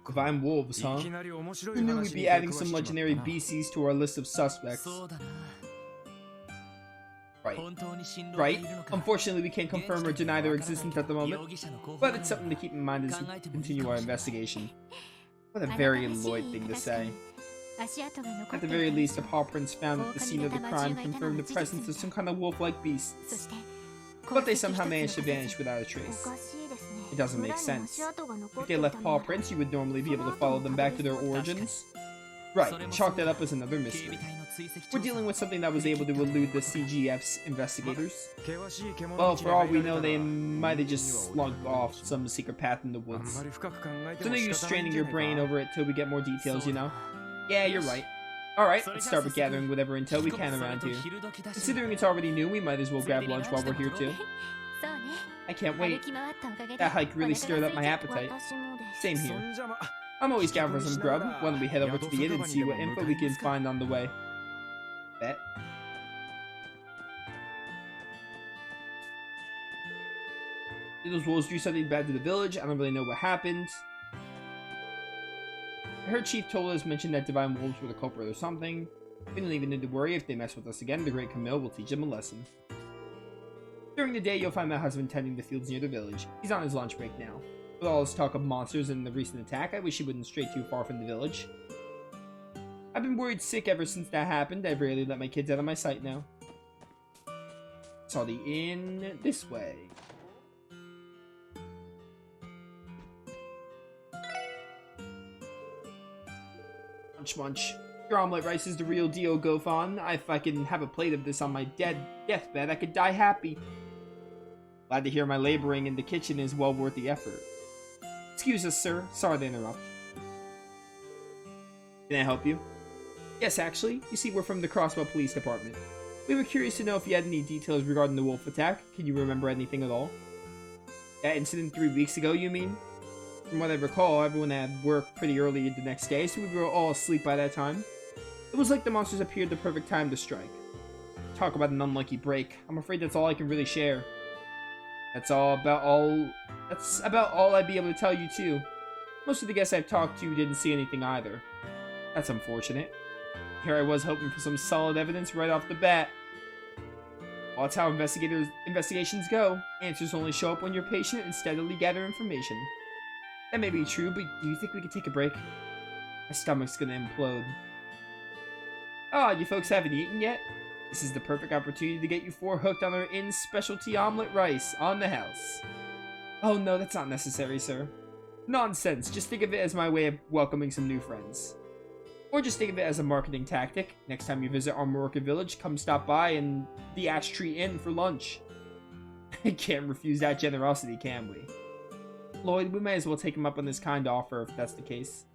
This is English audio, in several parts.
Divine wolves, huh? Who knew we'd be adding some legendary BCs to our list of suspects? Right. Unfortunately, we can't confirm or deny their existence at the moment, but it's something to keep in mind as we continue our investigation. What a very Lloyd thing to say. At the very least, the paw prints found at the scene of the crime confirmed the presence of some kind of wolf-like beasts. But they somehow managed to vanish without a trace. It doesn't make sense. If they left paw prints, you would normally be able to follow them back to their origins. Right, chalk that up as another mystery. We're dealing with something that was able to elude the CGF's investigators. Well, for all we know, they might have just slunk off some secret path in the woods. So no use straining your brain over it till we get more details, you know? Yeah, you're right. Alright, let's start with gathering whatever intel we can around here. Considering it's already noon, we might as well grab lunch while we're here too. I can't wait. That hike really stirred up my appetite. Same here. I'm always down for some grub. Why don't we head over to the inn and see what info we can find on the way? Bet. Did those wolves do something bad to the village? I don't really know what happened. I heard Chief Tolas mention that divine wolves were the culprit or something. We don't even need to worry. If they mess with us again, the Great Camille will teach them a lesson. During the day, you'll find my husband tending the fields near the village. He's on his lunch break now. With all this talk of monsters and the recent attack, I wish he wouldn't stray too far from the village. I've been worried sick ever since that happened. I rarely let my kids out of my sight now. Saw the inn this way. Munch munch. Your omelet rice is the real deal, Gofon. If I can have a plate of this on my deathbed, I could die happy. Glad to hear my laboring in the kitchen is well worth the effort. Excuse us, sir. Sorry to interrupt. Can I help you? Yes, actually. You see, we're from the Crossbow Police Department. We were curious to know if you had any details regarding the wolf attack. Can you remember anything at all? That incident 3 weeks ago, you mean? From what I recall, everyone had work pretty early the next day, so we were all asleep by that time. It was like the monsters appeared the perfect time to strike. Talk about an unlucky break. I'm afraid that's all I can really share. That's about all I'd be able to tell you too. Most of the guests I've talked to didn't see anything either. That's unfortunate. Here I was hoping for some solid evidence right off the bat. Well, that's how investigations go. Answers only show up when you're patient and steadily gather information. That may be true, but do you think we could take a break? My stomach's gonna implode. Ah, you folks haven't eaten yet? This is the perfect opportunity to get you four hooked on our inn's specialty omelet rice on the house. Oh no, that's not necessary, sir. Nonsense, just think of it as my way of welcoming some new friends. Or just think of it as a marketing tactic. Next time you visit Armorica Village, come stop by and the Ash Tree Inn for lunch. Can't refuse that generosity, can we? Lloyd, we may as well take him up on this kind offer if that's the case.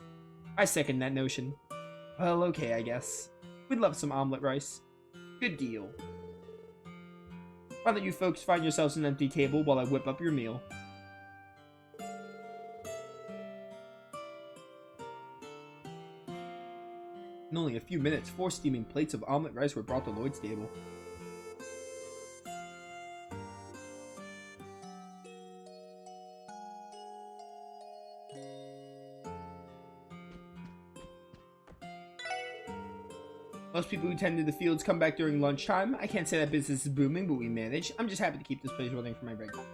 I second that notion. Well, okay, I guess. We'd love some omelet rice. Good deal. Why don't you folks find yourselves an empty table while I whip up your meal? In only a few minutes, 4 steaming plates of omelet rice were brought to Lloyd's table. Most people who tend to the fields come back during lunchtime. I can't say that business is booming, but we manage. I'm just happy to keep this place running for my regular.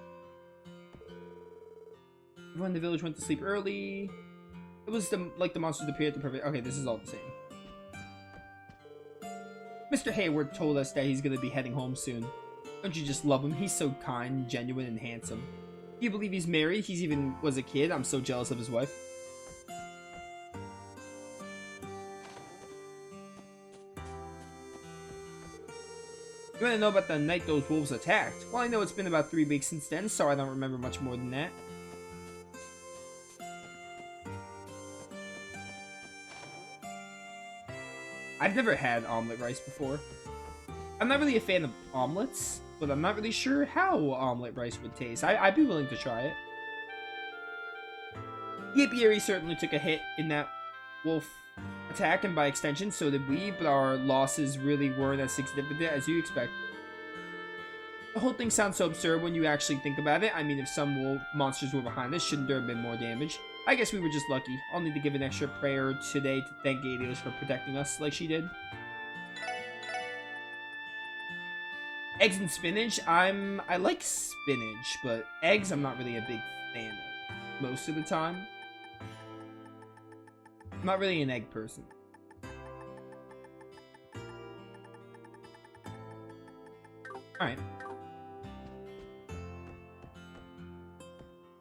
Everyone in the village went to sleep early. It was like the monsters appeared at the perfect... Okay, this is all the same. Mr. Hayward told us that he's going to be heading home soon. Don't you just love him? He's so kind, genuine, and handsome. Do you believe he's married? He's even was a kid. I'm so jealous of his wife. You want to know about the night those wolves attacked? Well, I know it's been about 3 weeks since then, so I don't remember much more than that. I've never had omelet rice before. I'm not really a fan of omelets, but I'm not really sure how omelet rice would taste. I'd be willing to try it. The apiary certainly took a hit in that wolf attack, and by extension, so did we, but our losses really weren't as significant as you expect. The whole thing sounds so absurd when you actually think about it. I mean, if some wolf monsters were behind this, shouldn't there have been more damage? I guess we were just lucky. I'll need to give an extra prayer today to thank Gadios for protecting us like she did. Eggs and spinach? I like spinach, but eggs I'm not really a big fan of most of the time. I'm not really an egg person. Alright.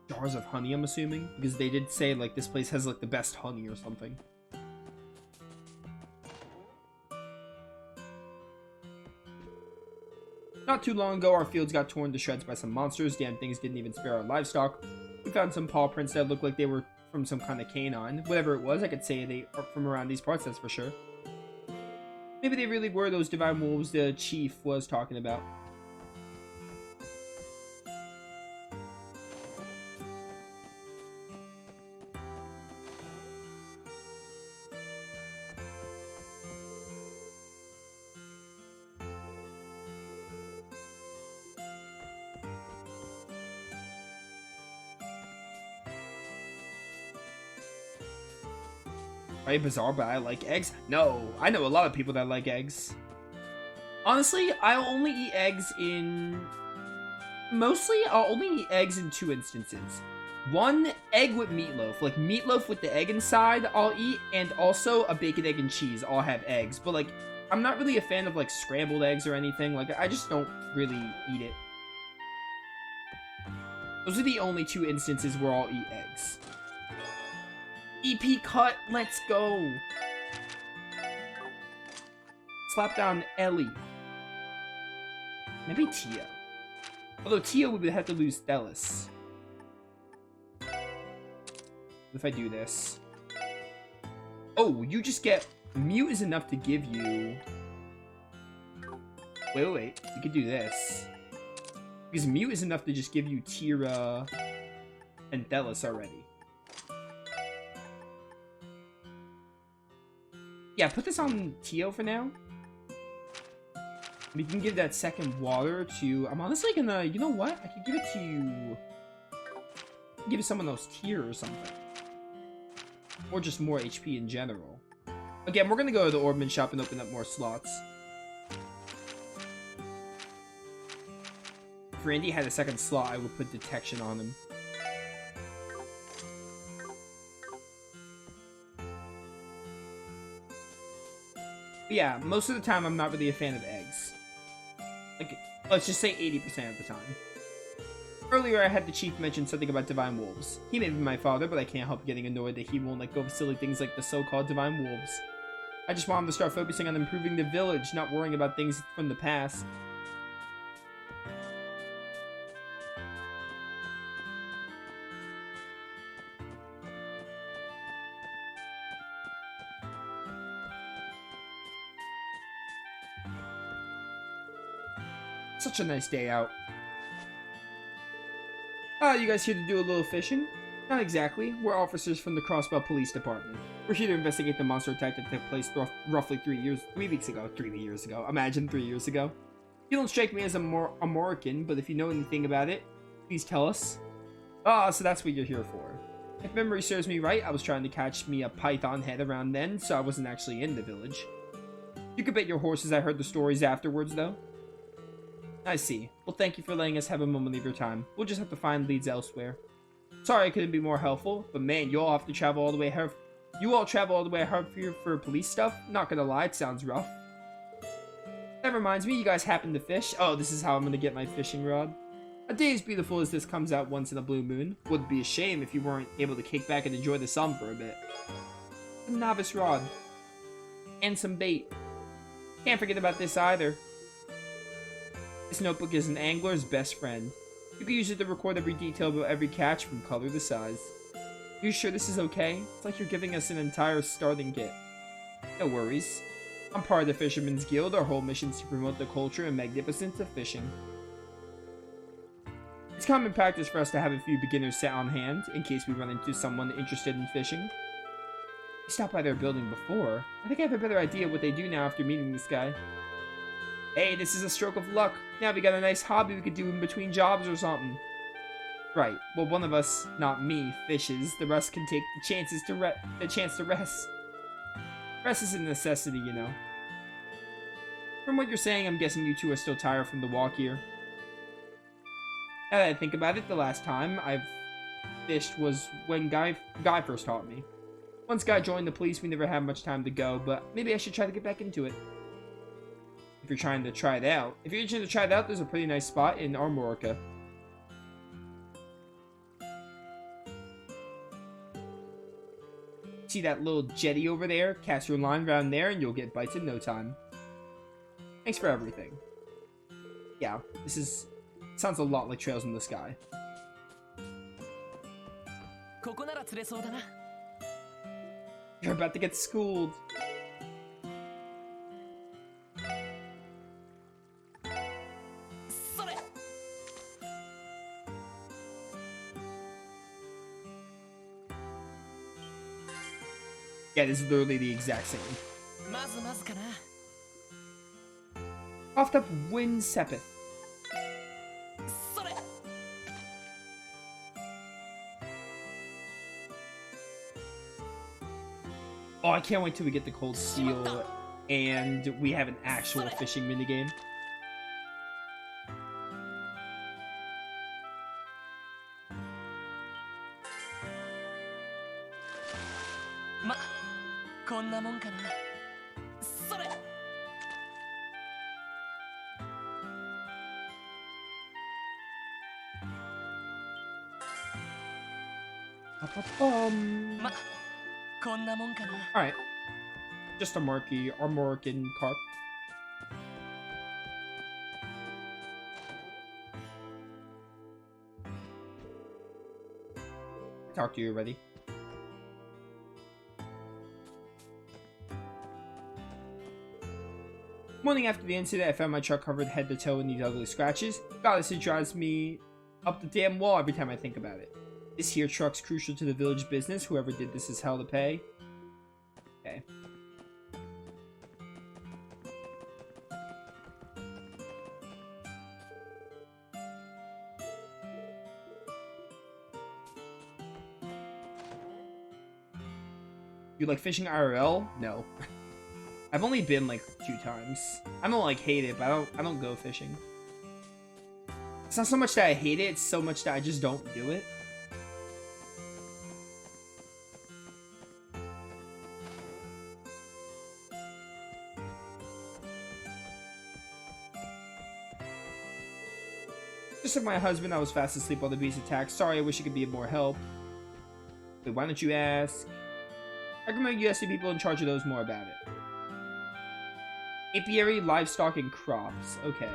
Jars of honey, I'm assuming? Because they did say, like, this place has, like, the best honey or something. Not too long ago, our fields got torn to shreds by some monsters. Damn things didn't even spare our livestock. We found some paw prints that looked like they were from some kind of canine. Whatever it was, I could say they are from around these parts, that's for sure. Maybe they really were those divine wolves the chief was talking about. Right, bizarre, but I like eggs. No, I know a lot of people that like eggs. Honestly, I'll only eat eggs in... Mostly, I'll only eat eggs in two instances. One, egg with meatloaf. Like, meatloaf with the egg inside, I'll eat. And also, a bacon, egg, and cheese. I'll have eggs. But, like, I'm not really a fan of, like, scrambled eggs or anything. Like, I just don't really eat it. Those are the only two instances where I'll eat eggs. EP cut, let's go. Slap down Ellie. Maybe Tia. Although Tia would have to lose Thelis. What if I do this? Oh, you just get... Mute is enough to give you... Wait. You could do this. Because Mute is enough to just give you Tira and Thelis already. Yeah, put this on Tio for now. We can give that second water to... I'm honestly gonna... You know what? I could give it to... Give someone else tier or something. Or just more HP in general. Again, we're gonna go to the Orbman shop and open up more slots. If Randy had a second slot, I would put detection on him. But yeah, most of the time I'm not really a fan of eggs. Like, let's just say 80% of the time. Earlier I had the chief mention something about divine wolves. He may be my father, but I can't help getting annoyed that he won't let go of silly things like the so-called divine wolves. I just want him to start focusing on improving the village, not worrying about things from the past. Such a nice day out. You guys here to do a little fishing? Not exactly. We're officers from the Crossbell Police Department. We're here to investigate the monster attack that took place roughly 3 weeks ago. 3 years ago. Imagine 3 years ago. You don't strike me as a Moroccan, but if you know anything about it, please tell us. So that's what you're here for. If memory serves me right, I was trying to catch me a python head around then, so I wasn't actually in the village. You could bet your horses I heard the stories afterwards, though. I see. Well, thank you for letting us have a moment of your time. We'll just have to find leads elsewhere. Sorry I couldn't be more helpful, but man, you all have to travel all the way here. You all travel all the way here for police stuff? Not gonna lie, it sounds rough. That reminds me, you guys happen to fish? Oh, this is how I'm gonna get my fishing rod. A day as beautiful as this comes out once in a blue moon. Would be a shame if you weren't able to kick back and enjoy the sun for a bit. A novice rod. And some bait. Can't forget about this either. This notebook is an angler's best friend. You can use it to record every detail about every catch from color to size. You sure this is okay? It's like you're giving us an entire starting kit. No worries. I'm part of the Fisherman's Guild. Our whole mission is to promote the culture and magnificence of fishing. It's common practice for us to have a few beginners set on hand, in case we run into someone interested in fishing. We stopped by their building before. I think I have a better idea what they do now after meeting this guy. Hey, this is a stroke of luck. Now we got a nice hobby we could do in between jobs or something. Right. Well, one of us, not me, fishes. The rest can take the chance to rest. Rest is a necessity, you know. From what you're saying, I'm guessing you two are still tired from the walk here. Now that I think about it, the last time I've fished was when Guy first taught me. Once Guy joined the police, we never had much time to go, but maybe I should try to get back into it. If you're trying to try it out. If you're itching to try it out, there's a pretty nice spot in Armorica. See that little jetty over there? Cast your line around there and you'll get bites in no time. Thanks for everything. Yeah, sounds a lot like Trails in the Sky. You're about to get schooled. Yeah, this is literally the exact same. Coughed up Wind Sepith. Oh, I can't wait till we get the Cold Steel and we have an actual fishing minigame. Alright. Just a Armorican carp. Talk to you already. Morning after the incident, I found my truck covered head to toe in these ugly scratches. God, this drives me up the damn wall every time I think about it. This here truck's crucial to the village business. Whoever did this is hell to pay. Okay. You like fishing IRL? No. I've only been like 2 times. I don't like hate it, but I don't go fishing. It's not so much that I hate it, it's so much that I just don't do it. Just like my husband, I was fast asleep while the beast attacked. Sorry, I wish I could be of more help. Wait, why don't you ask? I recommend you ask the people in charge of those more about it. Apiary, livestock, and crops. Okay.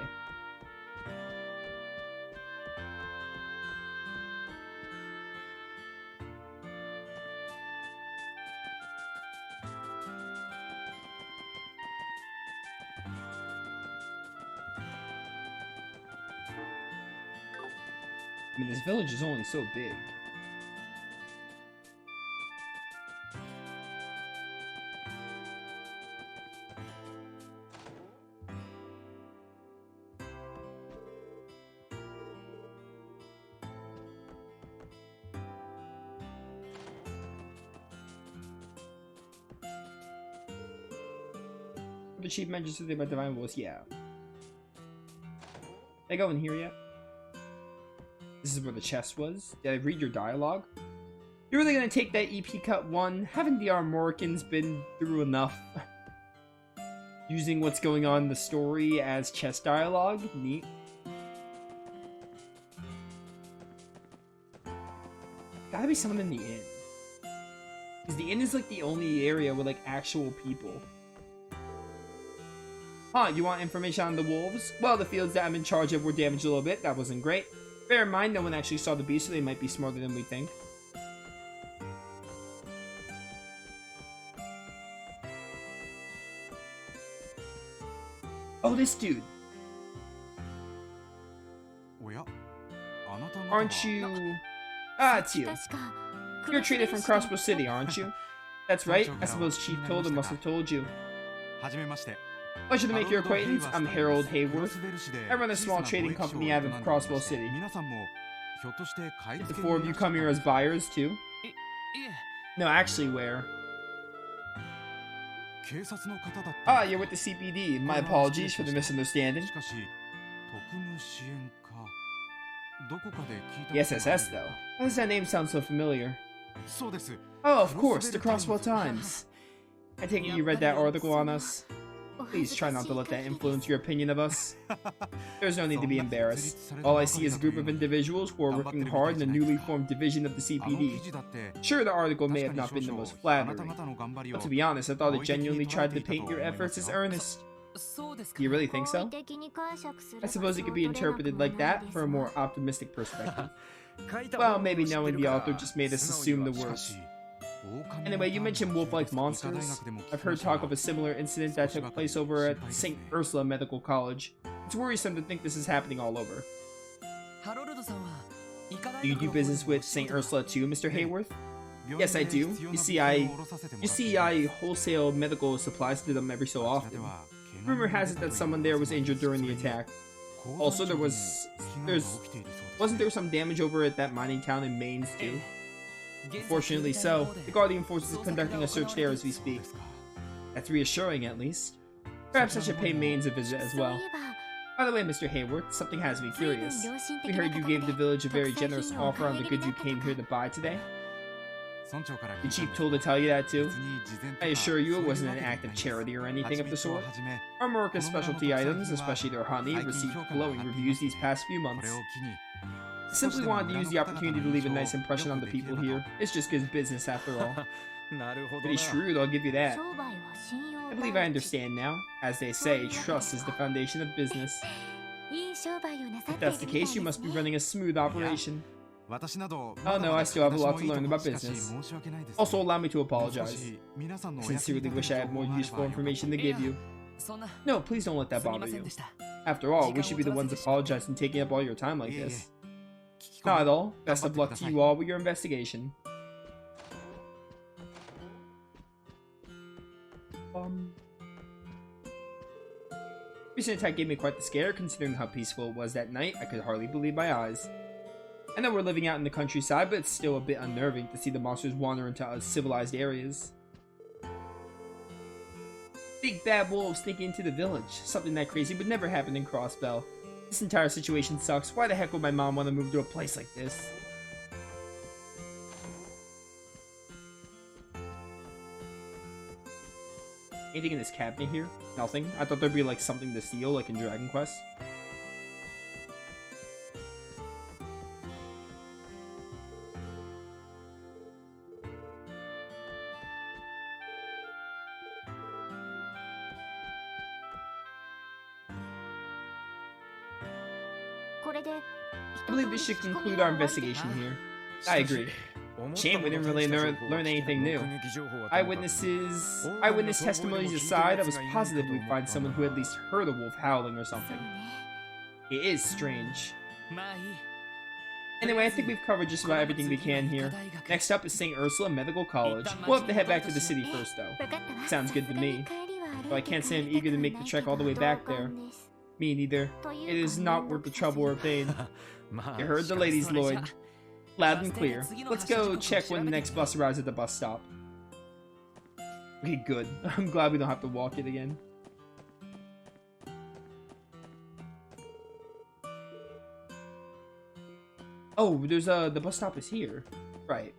I mean, this village is only so big. The chief mentioned something about divine voice. Yeah. Did I go in here yet? This is where the chest was. Did I read your dialogue? You're really gonna take that EP cut 1? Haven't the Armoricans been through enough? Using what's going on in the story as chest dialogue? Neat. Gotta be someone in the inn. Because the inn is like the only area with like actual people. Huh, you want information on the wolves? Well, the fields that I'm in charge of were damaged a little bit. That wasn't great. Bear in mind, no one actually saw the beast, so they might be smarter than we think. Oh, this dude. Aren't you... Ah, it's you. You're a trader from Crossbow City, aren't you? That's right. I suppose Chief Toad must have told you. Pleasure to make your acquaintance. I'm Harold Hayworth. I run a small trading company out of Crossbow City. Did the four of you come here as buyers, too? No, actually, where? Ah, you're with the CPD. My apologies for the misunderstanding. The SSS, though. Why does that name sound so familiar? Oh, of course, the Crosswell Times. I take it you read that article on us? Please try not to let that influence your opinion of us. There's no need to be embarrassed. All I see is a group of individuals who are working hard in the newly formed division of the CPD. Sure, the article may have not been the most flattering, but to be honest, I thought it genuinely tried to paint your efforts as earnest. Do you really think so? I suppose it could be interpreted like that for a more optimistic perspective. Well, maybe knowing the author just made us assume the worst. Anyway, you mentioned wolf-like monsters. I've heard talk of a similar incident that took place over at St. Ursula Medical College. It's worrisome to think this is happening all over. Do you do business with St. Ursula too, Mr. Hayworth? Yes, I do. You see, I wholesale medical supplies to them every so often. Rumor has it that someone there was injured during the attack. Also, wasn't there some damage over at that mining town in Mainz too? Fortunately so. The Guardian Force is conducting a search there as we speak. That's reassuring, at least. Perhaps I should pay Mainz a visit as well. By the way, Mr. Hayworth, something has me curious. We heard you gave the village a very generous offer on the goods you came here to buy today. The chief told to tell you that too? I assure you it wasn't an act of charity or anything of the sort. Our America's specialty items, especially their honey, received glowing reviews these past few months. Simply wanted to use the opportunity to leave a nice impression on the people here. It's just good business after all. Pretty shrewd, I'll give you that. I believe I understand now. As they say, trust is the foundation of business. If that's the case, you must be running a smooth operation. Oh no, I still have a lot to learn about business. Also, allow me to apologize. I sincerely wish I had more useful information to give you. No, please don't let that bother you. After all, we should be the ones apologizing taking up all your time like this. Not at all. Best of luck to you all with your investigation. Recent attack gave me quite the scare, considering how peaceful it was that night. I could hardly believe my eyes. I know we're living out in the countryside, but it's still a bit unnerving to see the monsters wander into civilized areas. Big bad wolves sneaking into the village. Something that crazy would never happen in Crossbell. This entire situation sucks. Why the heck would my mom want to move to a place like this? Anything in this cabinet here? Nothing. I thought there'd be like something to steal, like in Dragon Quest. I believe we should conclude our investigation here. I agree. Shame we didn't really learn anything new. Eyewitness testimonies aside, I was positive we'd find someone who at least heard a wolf howling or something. It is strange. Anyway, I think we've covered just about everything we can here. Next up is St. Ursula Medical College. We'll have to head back to the city first, though. Sounds good to me. Though I can't say I'm eager to make the trek all the way back there. Me neither. It is not worth the trouble or pain. You heard the ladies, Lloyd. Loud and clear. Let's go check when the next bus arrives at the bus stop. Okay, good. I'm glad we don't have to walk it again. Oh, there's the bus stop is here. Right.